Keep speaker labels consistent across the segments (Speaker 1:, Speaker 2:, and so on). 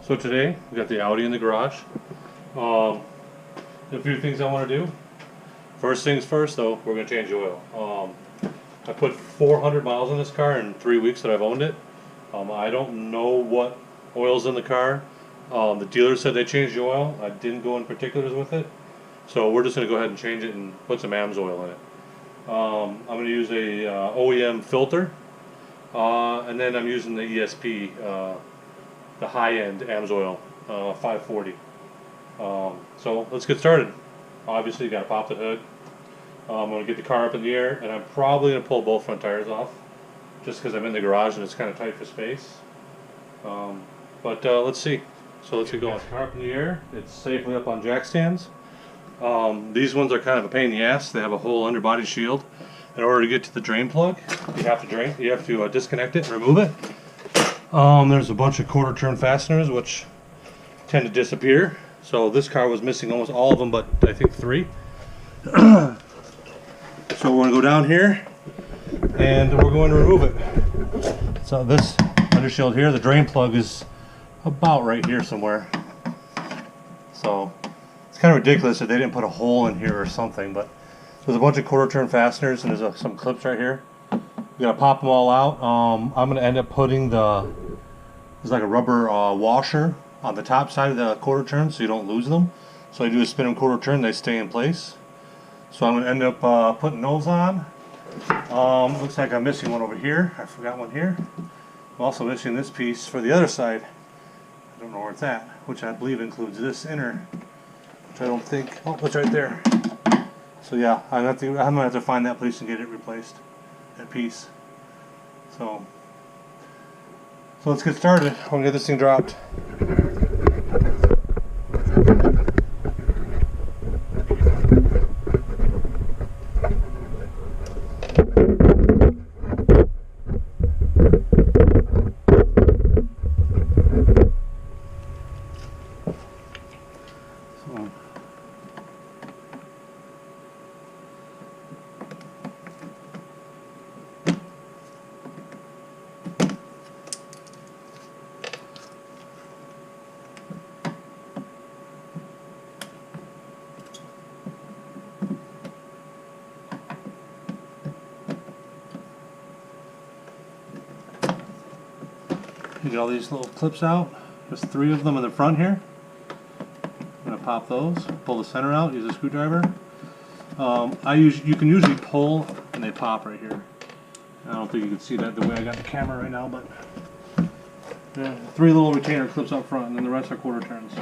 Speaker 1: So today we got the Audi in the garage. A few things I want to do. First things first, though, we're going to change the oil. I put 400 miles on this car in 3 weeks that I've owned it. I don't know what oil's in the car. The dealer said they changed the oil. I didn't go in particulars with it, so we're just going to go ahead and change it and put some AMS oil in it. I'm going to use a OEM filter, and then I'm using the ESP, the high-end AMS oil, 540. So let's get started. Obviously, you got to pop the hood. I'm going to get the car up in the air, and I'm probably going to pull both front tires off, just because I'm in the garage and it's kind of tight for space. But let's see. So let's get going. Car up in the air. It's safely up on jack stands. These ones are kind of a pain in the ass. They have a whole underbody shield. In order to get to the drain plug, you have to disconnect it and remove it. There's a bunch of quarter turn fasteners which tend to disappear. So this car was missing almost all of them, but I think 3. So we're going to go down here and we're going to remove it. So this undershield here, the drain plug is about right here somewhere. So it's kind of ridiculous that they didn't put a hole in here or something, but there's a bunch of quarter turn fasteners and there's some clips right here. You gotta pop them all out. I'm gonna end up putting there's like a rubber washer on the top side of the quarter turn so you don't lose them. So I do a spin and quarter turn, they stay in place. So I'm gonna end up putting those on. Looks like I'm missing one over here. I forgot one here. I'm also missing this piece for the other side. I don't know where it's at, which I believe includes this inner, which I don't think. Oh, it's right there. So yeah, I'm gonna have to find that piece and get it replaced. That piece. So let's get started. I'm gonna get this thing dropped. You get all these little clips out. There's 3 of them in the front here. I'm going to pop those, pull the center out, use a screwdriver. You can usually pull and they pop right here. I don't think you can see that the way I got the camera right now, but yeah, 3 little retainer clips up front and then the rest are quarter turns.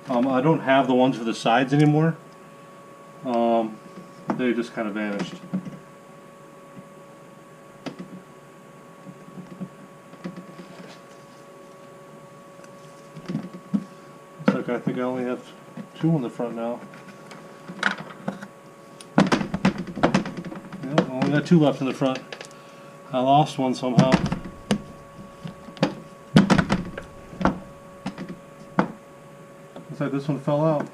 Speaker 1: I don't have the ones for the sides anymore. They just kind of vanished. I think I only have 2 on the front now. Yep, I only got 2 left in the front. I lost one somehow. Looks like this one fell out.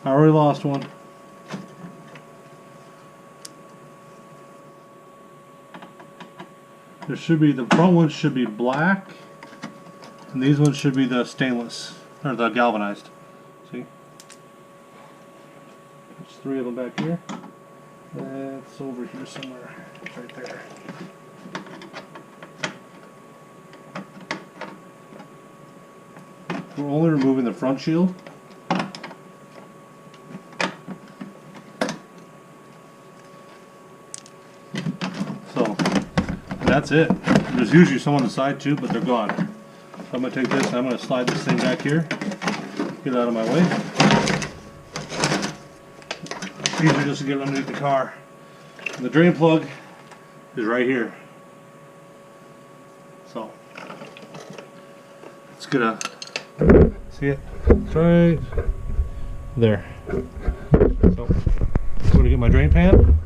Speaker 1: I already lost one. There should be, the front one should be black. And these ones should be the stainless, or the galvanized. See? There's 3 of them back here. That's over here somewhere. It's right there. We're only removing the front shield. So, that's it. There's usually some on the side too, but they're gone. So I'm going to take this and I'm going to slide this thing back here, get it out of my way. It's easier just to get it underneath the car. And the drain plug is right here. So, let's get see it? It's right there. So, I'm going to get my drain pan.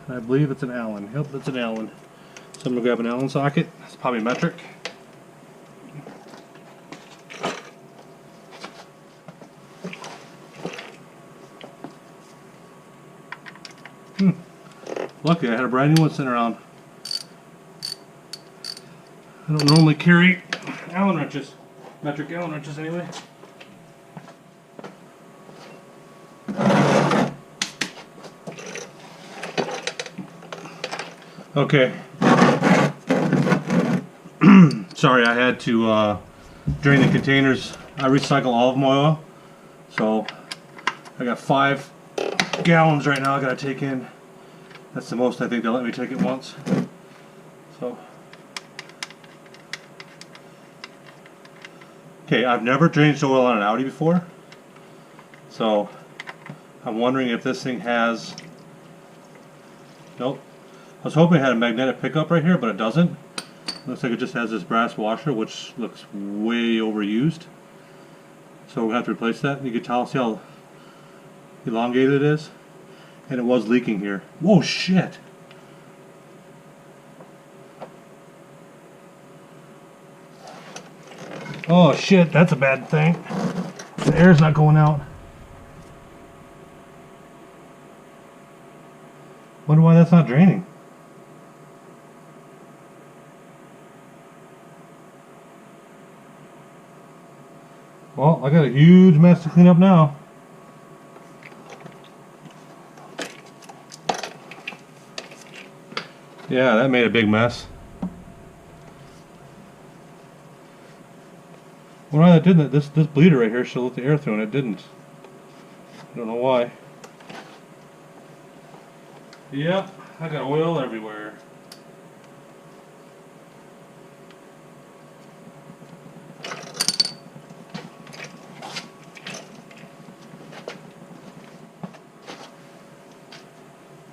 Speaker 1: I believe it's an Allen. Yep, it's an Allen. So I'm going to grab an Allen socket. It's probably metric. Lucky I had a brand new one sitting around. I don't normally carry Allen wrenches, metric Allen wrenches anyway. Okay. Sorry, I had to drain the containers. I recycle olive oil, so I got 5 gallons right now I gotta take in. That's the most I think they'll let me take at once. So, okay, I've never changed oil on an Audi before, so I'm wondering if this thing has. Nope. I was hoping it had a magnetic pickup right here, but it doesn't. Looks like it just has this brass washer, which looks way overused. So we're gonna have to replace that. You can tell, see how elongated it is, and it was leaking here. Whoa, shit! Oh shit, that's a bad thing. The air's not going out. Wonder why that's not draining. Well, I got a huge mess to clean up now. Yeah, that made a big mess. Well, that didn't. This bleeder right here should let the air through, and it didn't. I don't know why. Yep, I got oil everywhere.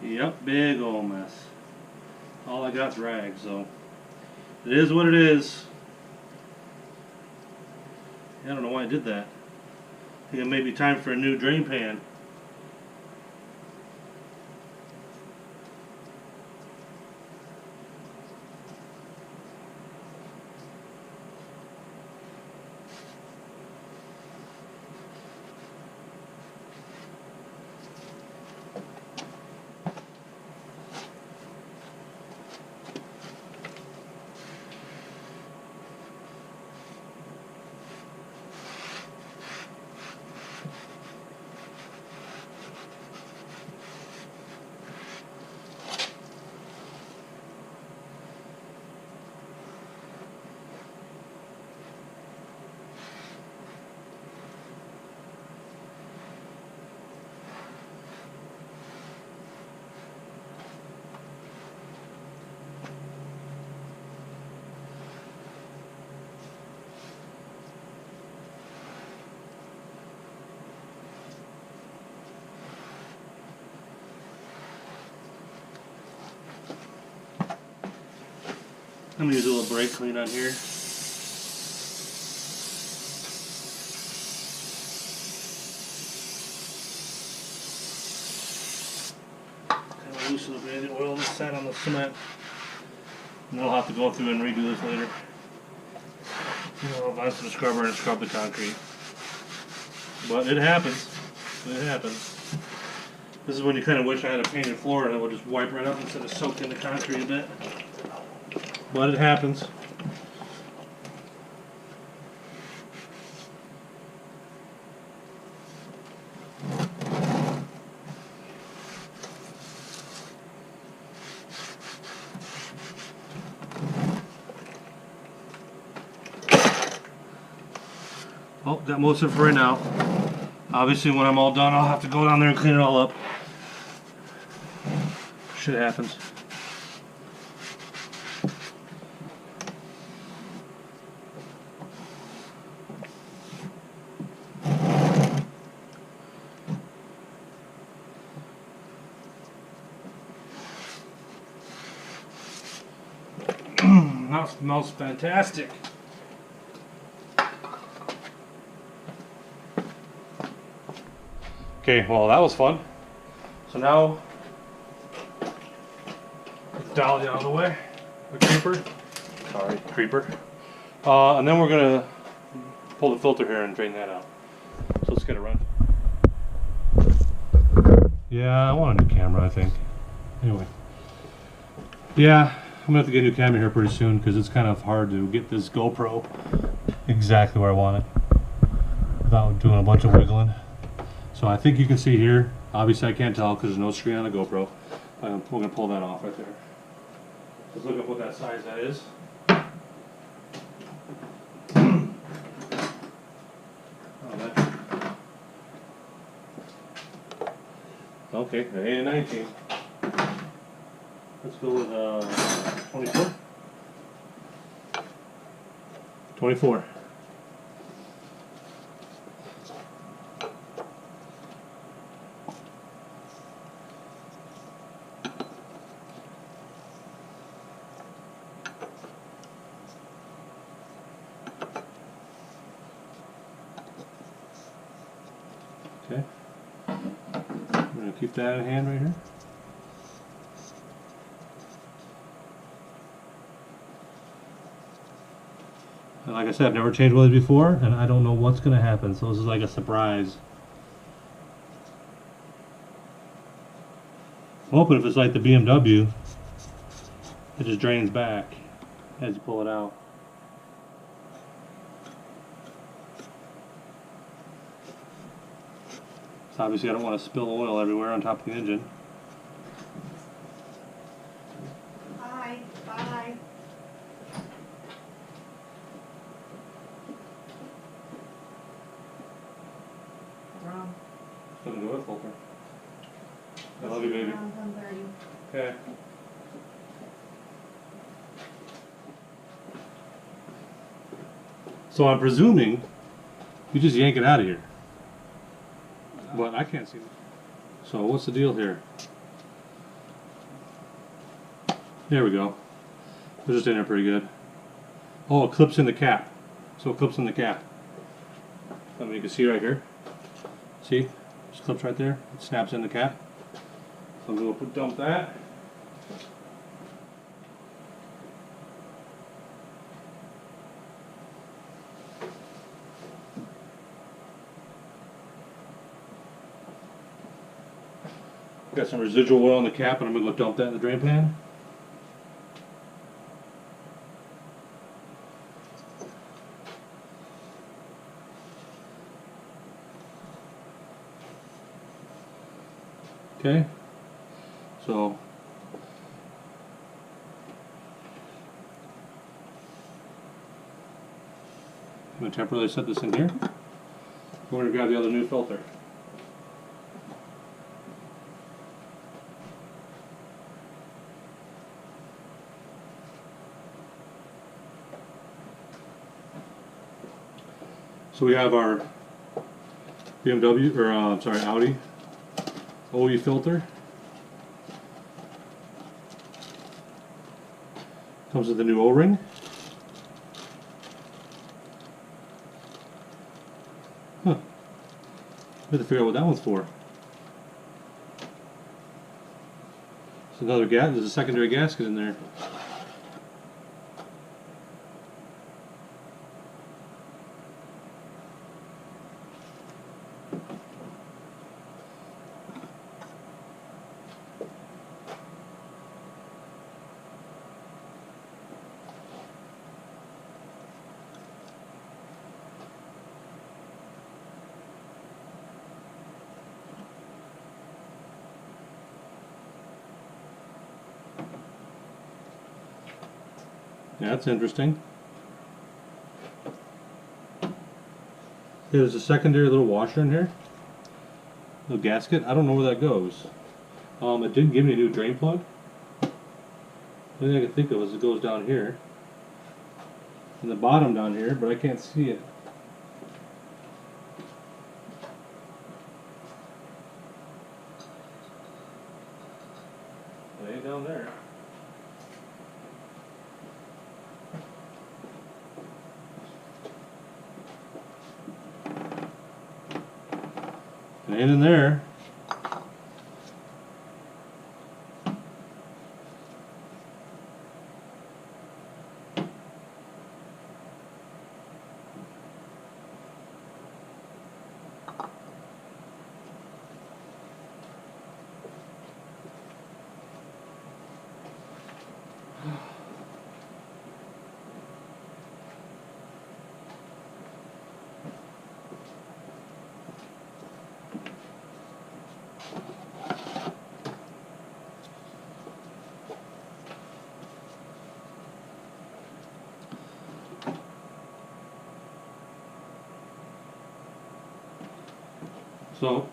Speaker 1: Yep, big old mess. All I got's rags, so it is what it is. I don't know why I did that. I think it may be time for a new drain pan. I'm going to use a little brake clean on here. Kind of loosen up any oil that's sat on the cement. And then I'll have to go through and redo this later. I'll advance the scrubber and scrub the concrete. But it happens. It happens. This is when you kind of wish I had a painted floor and it would just wipe right up instead of soak in the concrete a bit. But it happens. Well, got most of it for right now. Obviously, when I'm all done, I'll have to go down there and clean it all up. Shit happens. That smells fantastic. Okay, well that was fun. So now, dolly out of the way, the creeper. Sorry, creeper. And then we're gonna pull the filter here and drain that out. So let's get it run. Yeah, I want a new camera, I think. Anyway, Yeah, I'm gonna have to get a new camera here pretty soon because it's kind of hard to get this GoPro exactly where I want it without doing a bunch of wiggling. So I think you can see here, obviously I can't tell because there's no screen on the GoPro. We're gonna pull that off right there. Let's look up what that size that is. Okay, 8 and 19. Let's go with 24. 24. Okay. I'm going to keep that in hand right here. And like I said, I've never changed wheels before, and I don't know what's going to happen, so this is like a surprise. I'm hoping if it's like the BMW, it just drains back as you pull it out. So obviously I don't want to spill oil everywhere on top of the engine.
Speaker 2: Bye. Bye. Wrong.
Speaker 1: Doesn't do it, filter. I love you, baby.
Speaker 2: Around 1:30.
Speaker 1: Okay. So I'm presuming you just yank it out of here. But I can't see it. So what's the deal here? There we go. It's just in there pretty good. Oh, it clips in the cap. So it clips in the cap. I mean, you can see right here. See? Just clips right there. It snaps in the cap. So I'm going to dump that. Got some residual oil in the cap, and I'm going to go dump that in the drain pan. Okay, so I'm going to temporarily set this in here. We're going to grab the other new filter. So we have our BMW, or sorry, Audi OE filter. Comes with a new O-ring. Huh. We have to figure out what that one's for. There's another gas. There's a secondary gasket in there. Yeah, that's interesting. There's a secondary little washer in here. Little gasket. I don't know where that goes. It didn't give me a new drain plug. The only thing I can think of is it goes down here. In the bottom down here, but I can't see it. It ain't down there. It ain't in there. So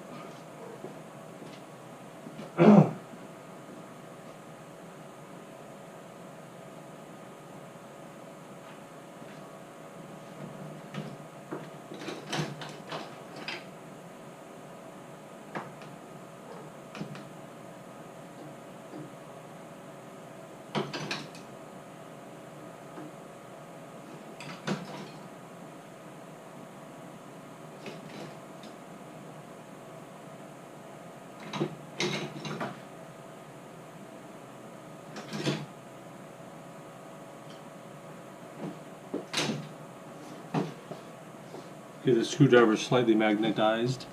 Speaker 1: okay, the screwdriver is slightly magnetized.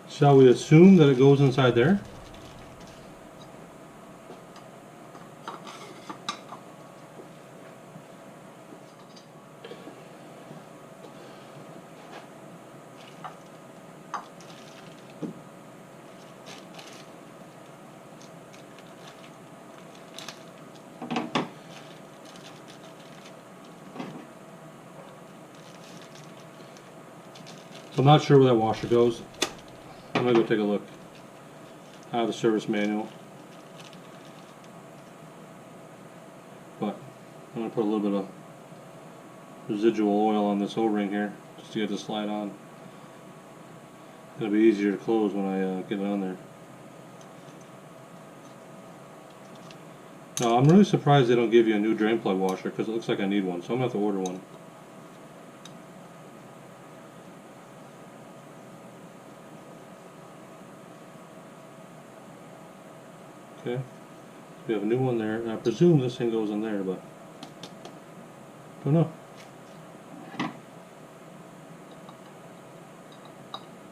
Speaker 1: Shall we assume that it goes inside there? So I'm not sure where that washer goes. I'm gonna go take a look. I have the service manual, but I'm gonna put a little bit of residual oil on this O-ring here just to get it to slide on. It'll be easier to close when I get it on there. Now I'm really surprised they don't give you a new drain plug washer because it looks like I need one, so I'm gonna have to order one. Okay, we have a new one there, and I presume this thing goes in there, but don't know.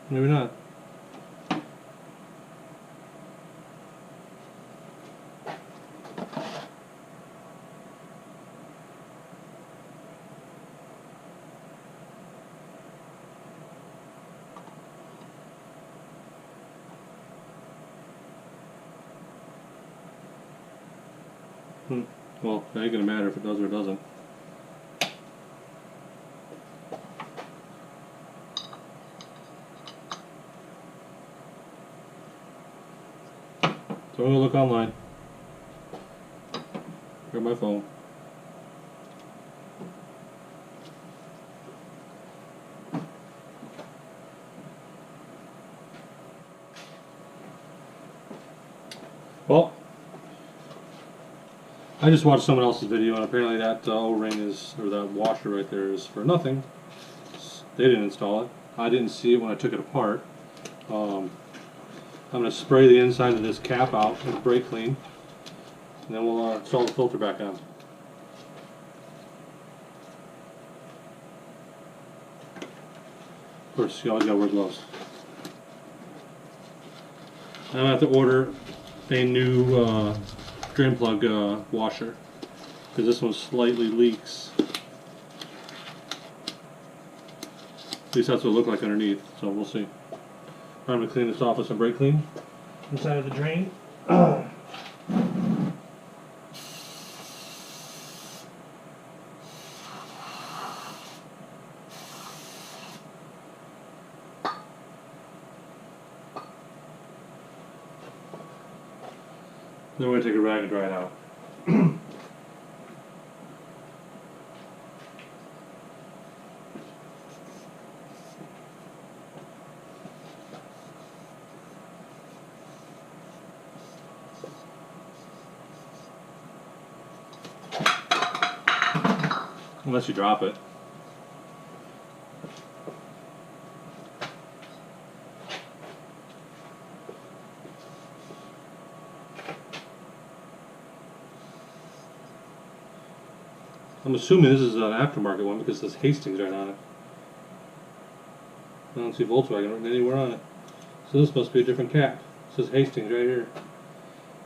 Speaker 1: Maybe not. Well, it ain't gonna matter if it does or doesn't. So I'm gonna look online. Grab my phone. Well, I just watched someone else's video, and apparently that O-ring is, or that washer right there, is for nothing. They didn't install it. I didn't see it when I took it apart. I'm going to spray the inside of this cap out with brake clean, and then we'll install the filter back on. Of course, you always got to wear gloves. I'm going to have to order a new drain plug washer, because this one slightly leaks. At least that's what it looked like underneath, so we'll see. I'm going to clean this off with some brake clean inside of the drain. Then we're going to take a rag and dry it out. Unless you drop it. I'm assuming this is an aftermarket one because it says Hastings right on it. I don't see Volkswagen written anywhere on it. So this must be a different cap. It says Hastings right here.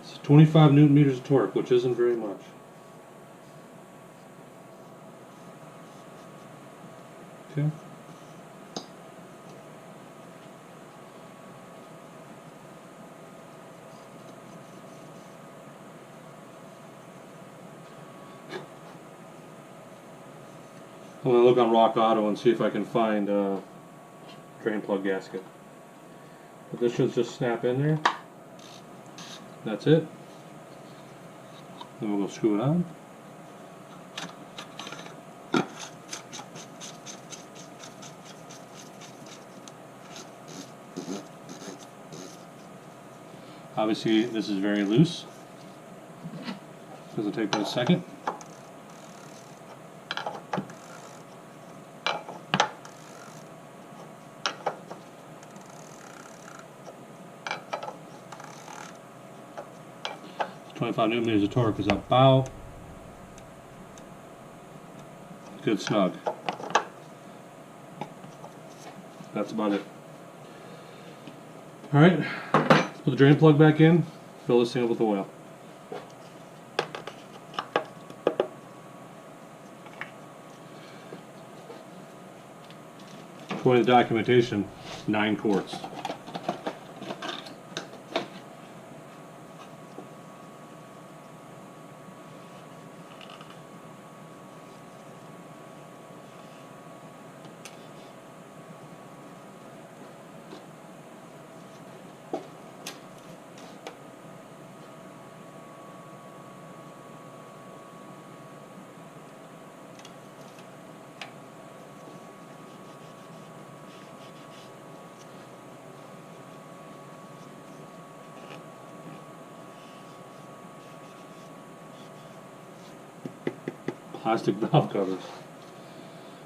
Speaker 1: It's 25 Newton meters of torque, which isn't very much. Okay. I'm going to look on Rock Auto and see if I can find a drain plug gasket. But this should just snap in there. That's it. Then we'll go screw it on. Obviously this is very loose. Doesn't take but a second. .5 Newton meters of torque is about good snug. That's about it. Alright, let's put the drain plug back in, fill this thing up with oil. According to the documentation, 9 quarts. Plastic valve covers.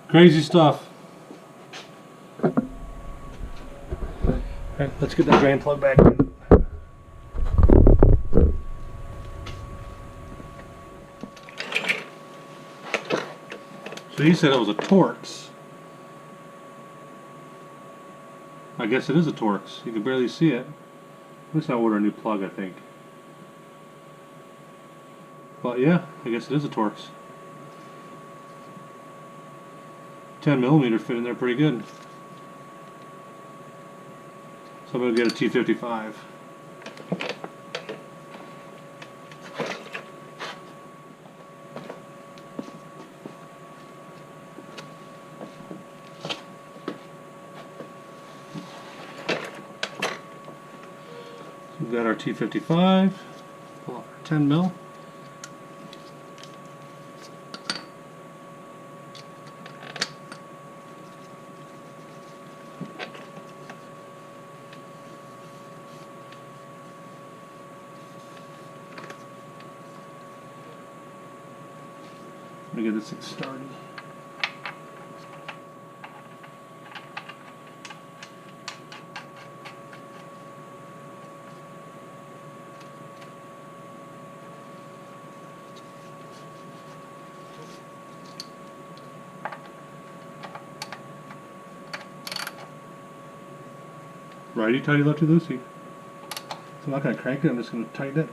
Speaker 1: Crazy stuff. Alright, let's get the drain plug back in. So he said it was a Torx. I guess it is a Torx. You can barely see it. Let's not order a new plug, I think. But yeah, I guess it is a Torx. 10mm fit in there pretty good. So I'm going to get a T55. So we've got our T55, pull off our 10mm. Let me get this thing started. Righty tighty, lefty loosey. So I'm not going to crank it, I'm just going to tighten it.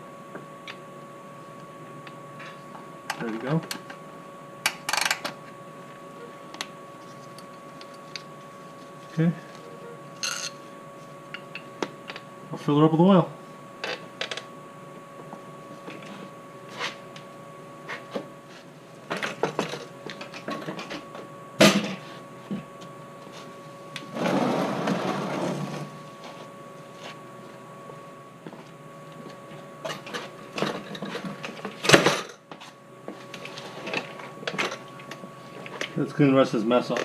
Speaker 1: There we go. Okay. I'll fill her up with oil. Let's clean the rest of this mess up.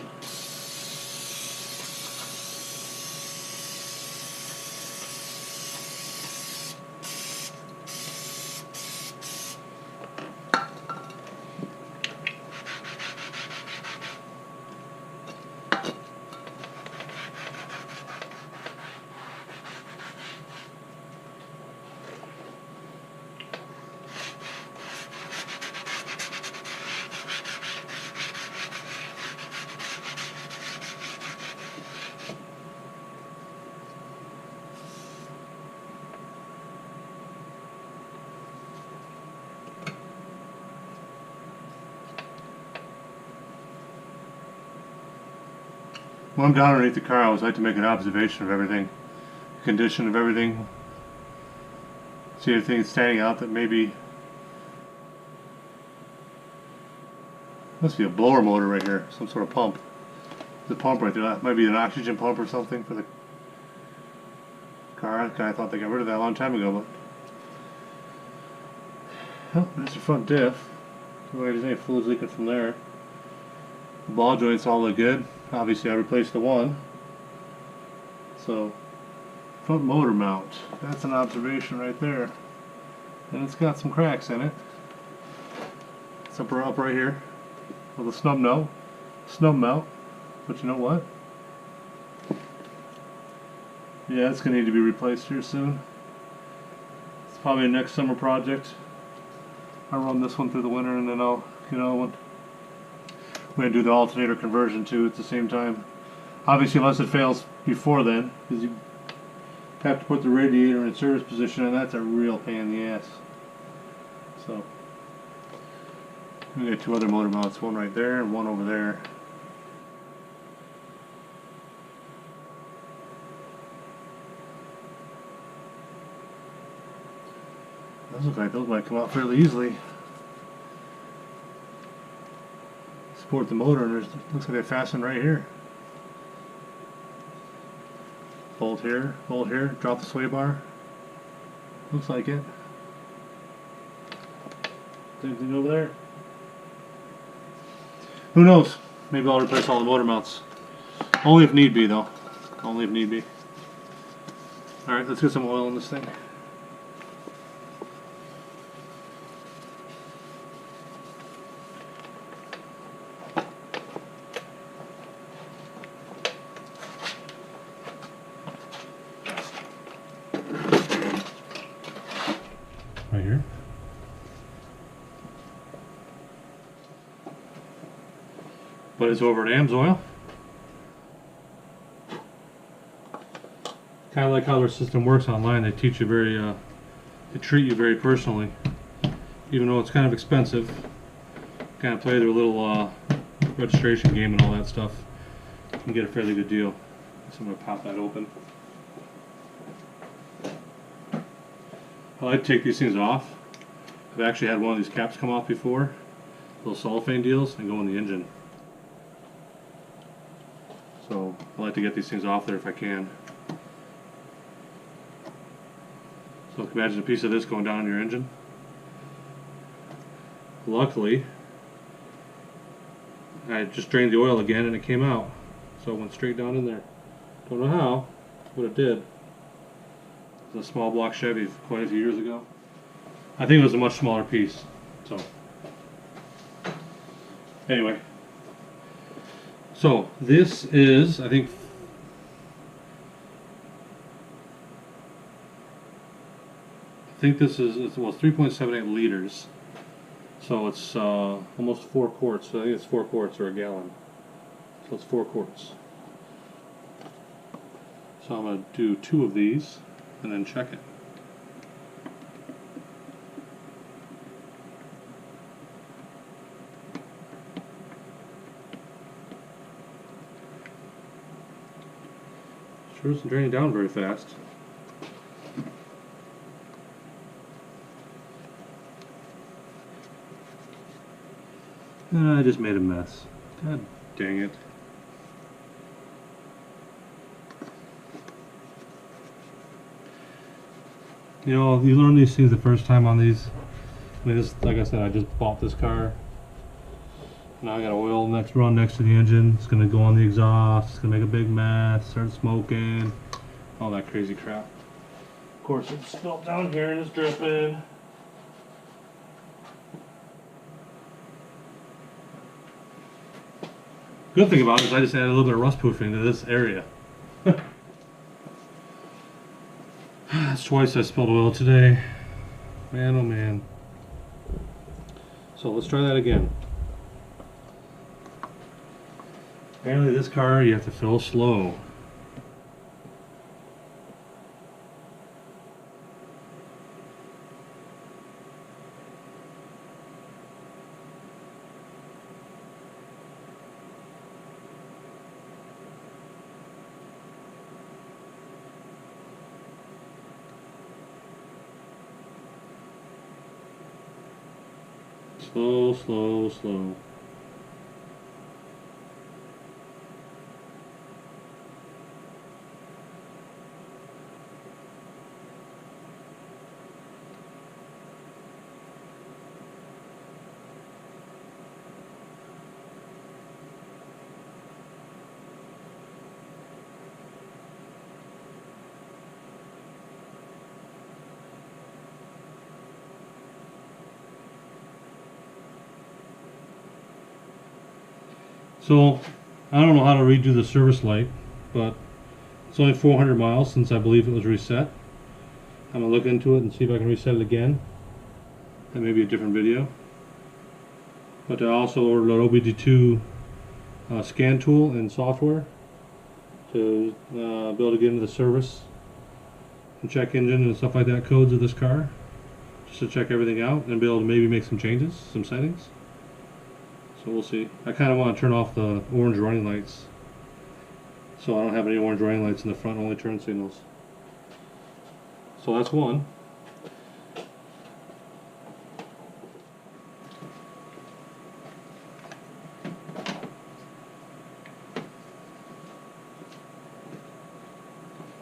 Speaker 1: When I'm down underneath the car, I always like to make an observation of everything, condition of everything. See anything standing out that maybe must be a blower motor right here, some sort of pump. The pump right there, that might be an oxygen pump or something for the car. I kind of thought they got rid of that a long time ago, but oh, there's the front diff. There's any fluids leaking from there. The ball joints all look good. Obviously, I replaced the one. So, front motor mount. That's an observation right there. And it's got some cracks in it. It's up right here with a snub mount. But you know what? Yeah, it's gonna need to be replaced here soon. It's probably a next summer project. I'll run this one through the winter, and then I'll, we're gonna do the alternator conversion too at the same time. Obviously, unless it fails before then, because you have to put the radiator in service position, and that's a real pain in the ass. So, we got two other motor mounts, one right there and one over there. Those look like those might come out fairly easily. Support the motor, and looks like they fasten right here. Bolt here, drop the sway bar. Looks like it. Same thing over there. Who knows? Maybe I'll replace all the motor mounts. Only if need be, though. Only if need be. Alright, let's get some oil in this thing. Right here. But it's over at AMSOIL. Kind of like how their system works online. They teach you they treat you very personally, even though it's kind of expensive. Kind of play their little registration game and all that stuff. You can get a fairly good deal. So I'm going to pop that open. I like to take these things off. I've actually had one of these caps come off before, little cellophane deals, and go in the engine. So I like to get these things off there if I can. So imagine a piece of this going down in your engine. Luckily, I just drained the oil again and it came out. So it went straight down in there. Don't know how, but it did. It was a small block Chevy quite a few years ago. I think it was a much smaller piece. So anyway. So this is, I think, this is, well, 3.78 liters. So it's almost 4 quarts. So I think it's 4 quarts or a gallon. So it's 4 quarts. So I'm going to do 2 of these and then check it. Sure isn't draining down very fast. I just made a mess. God dang it. You know, you learn these things the first time on these. I mean, this, like I said, I just bought this car. Now I got oil run next to the engine. It's gonna go on the exhaust. It's gonna make a big mess. Start smoking. All that crazy crap. Of course, it's spilled down here and it's dripping. Good thing about it is I just added a little bit of rust proofing to this area. That's twice I spilled oil today. Man, oh man. So let's try that again. Apparently this car you have to fill slow. Slow, slow, slow. So, I don't know how to redo the service light, but it's only 400 miles since I believe it was reset. I'm going to look into it and see if I can reset it again. That may be a different video. But I also ordered an OBD2 scan tool and software to be able to get into the service and check engine and stuff like that codes of this car. Just to check everything out and be able to maybe make some changes, some settings. So we'll see. I kind of want to turn off the orange running lights, so I don't have any orange running lights in the front, only turn signals. So that's one.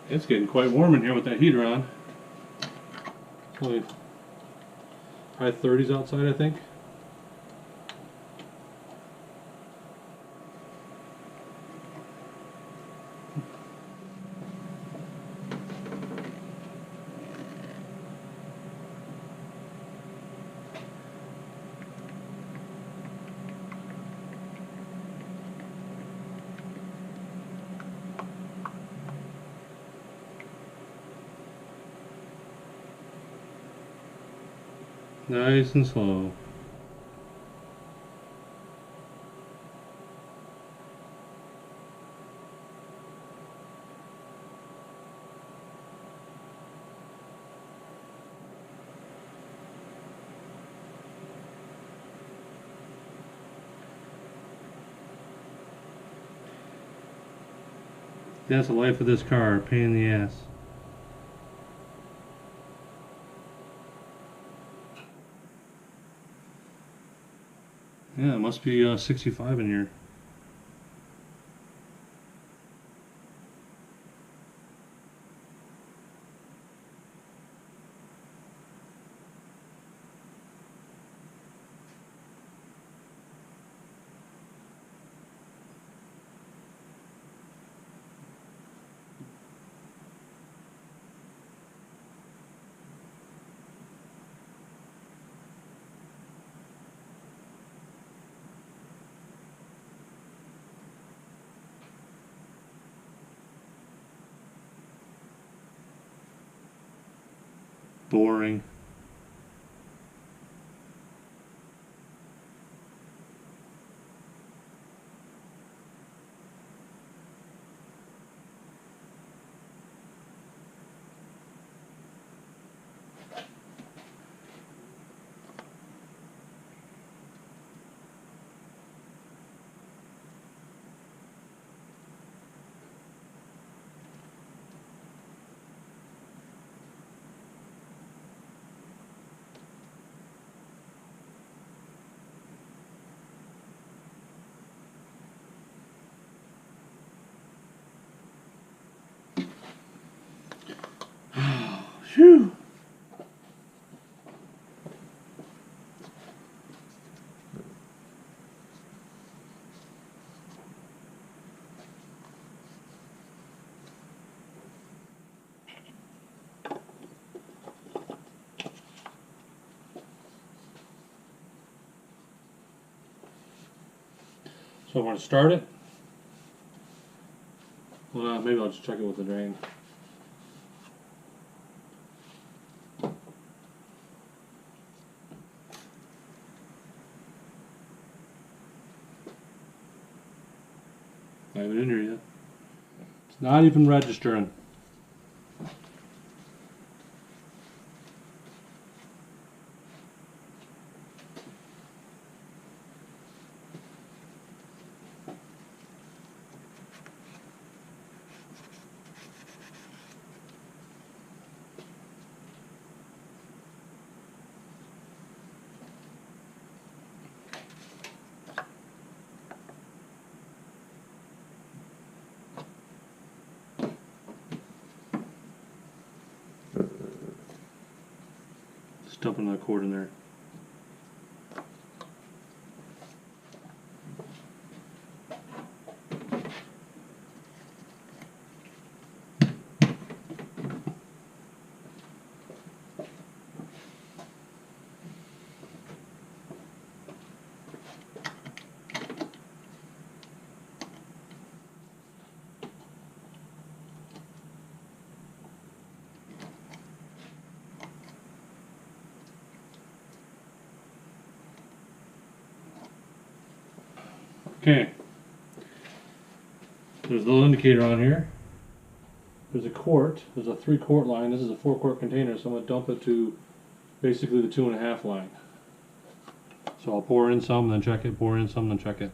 Speaker 1: It's getting quite warm in here with that heater on. It's only high 30s outside, I think. Nice and slow. That's the life of this car, pain in the ass. Yeah, it must be 65 in here. Boring. Phew. So I'm going to start it. Well, maybe I'll just check it with the drain. Not even in here yet. It's not even registering. Just dump another quart in there. Okay, there's a little indicator on here. There's a quart, there's a 3-quart line. This is a 4-quart container, so I'm going to dump it to basically the 2.5 line. So I'll pour in some, then check it, pour in some, then check it.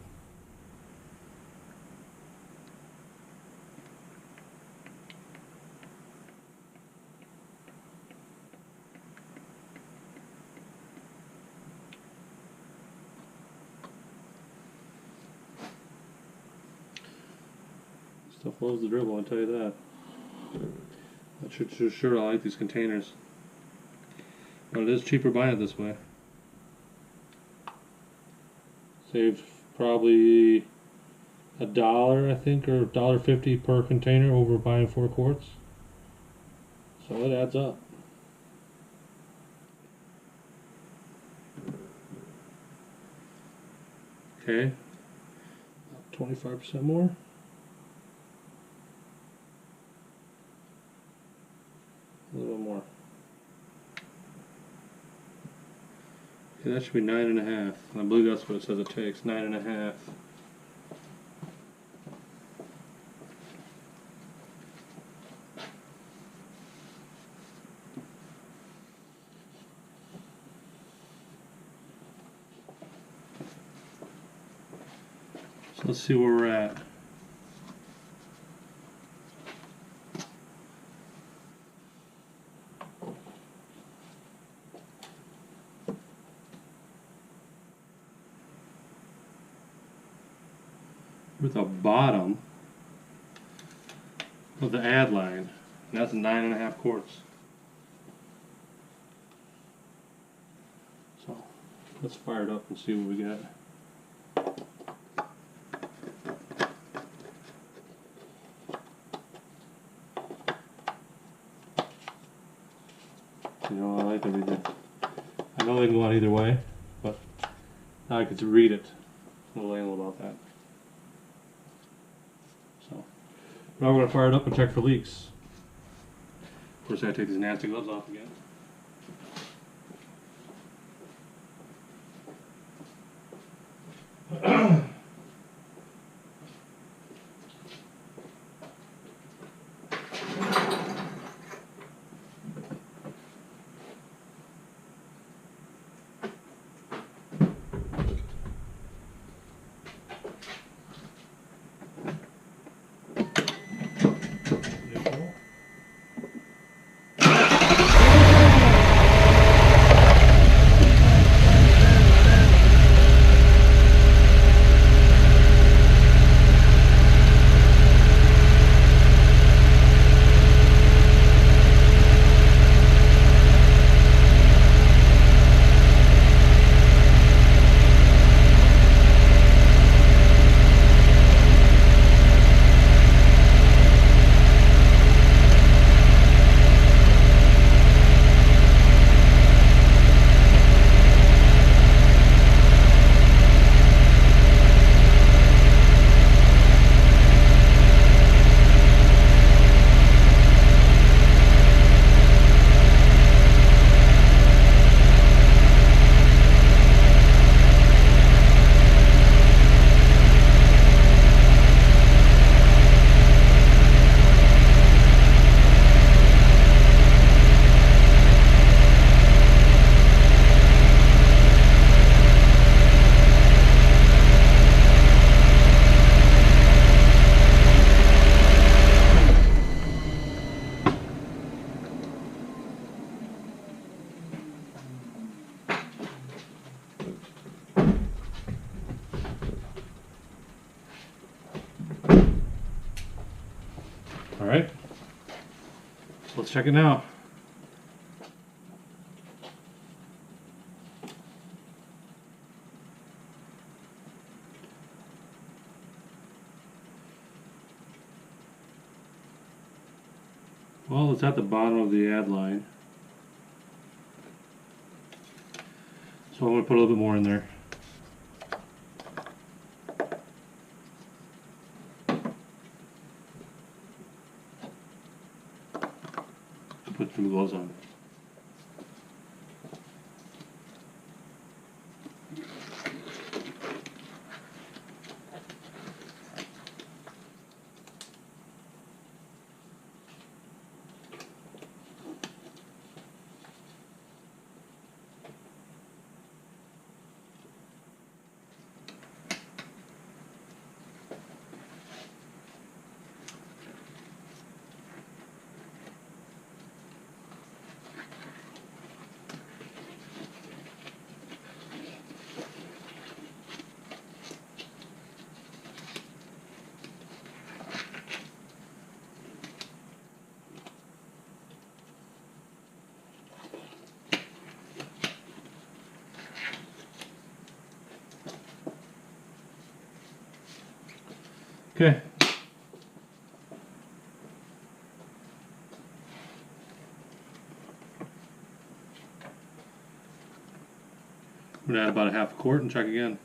Speaker 1: Stuff loves the dribble, I'll tell you that. I sure I like these containers. But it is cheaper buying it this way. Saves probably $1, I think, or $1.50 per container over buying 4 quarts. So it adds up. Okay, 25% more. A little bit more. Okay, that should be 9.5. I believe that's what it says it takes. 9.5. So let's see where we're at. With the bottom of the add line, and that's 9.5 quarts. So let's fire it up and see what we got. You know, I like everything. I know they can go on either way, but now I get to read it. I'm a little anal about that. So now we're going to fire it up and check for leaks. Of course, I gotta take these nasty gloves off again. Alright, so let's check it now. Well, it's at the bottom of the add line. So I'm going to put a little bit more in there. Put some gloves on. Okay. I'm gonna add about a half a quart and check again.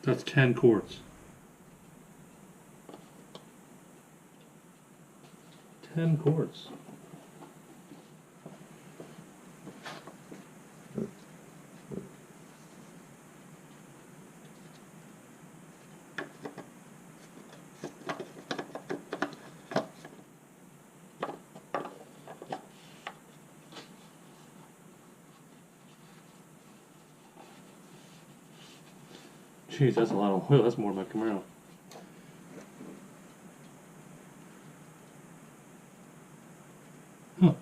Speaker 1: That's 10 quarts. 10 quarts. Jeez, that's a lot of oil. That's more than my Camaro. Huh.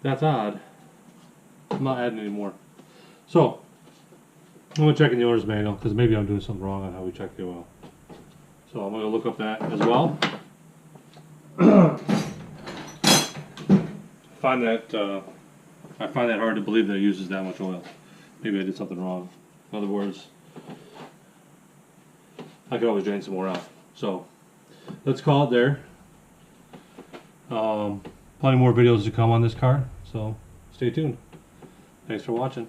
Speaker 1: That's odd. I'm not adding any more. So, I'm going to check in the owner's manual because maybe I'm doing something wrong on how we check the oil. So I'm going to look up that as well. I find that hard to believe that it uses that much oil. Maybe I did something wrong. In other words, I could always drain some more out. So let's call it there. Plenty more videos to come on this car, so stay tuned. Thanks for watching.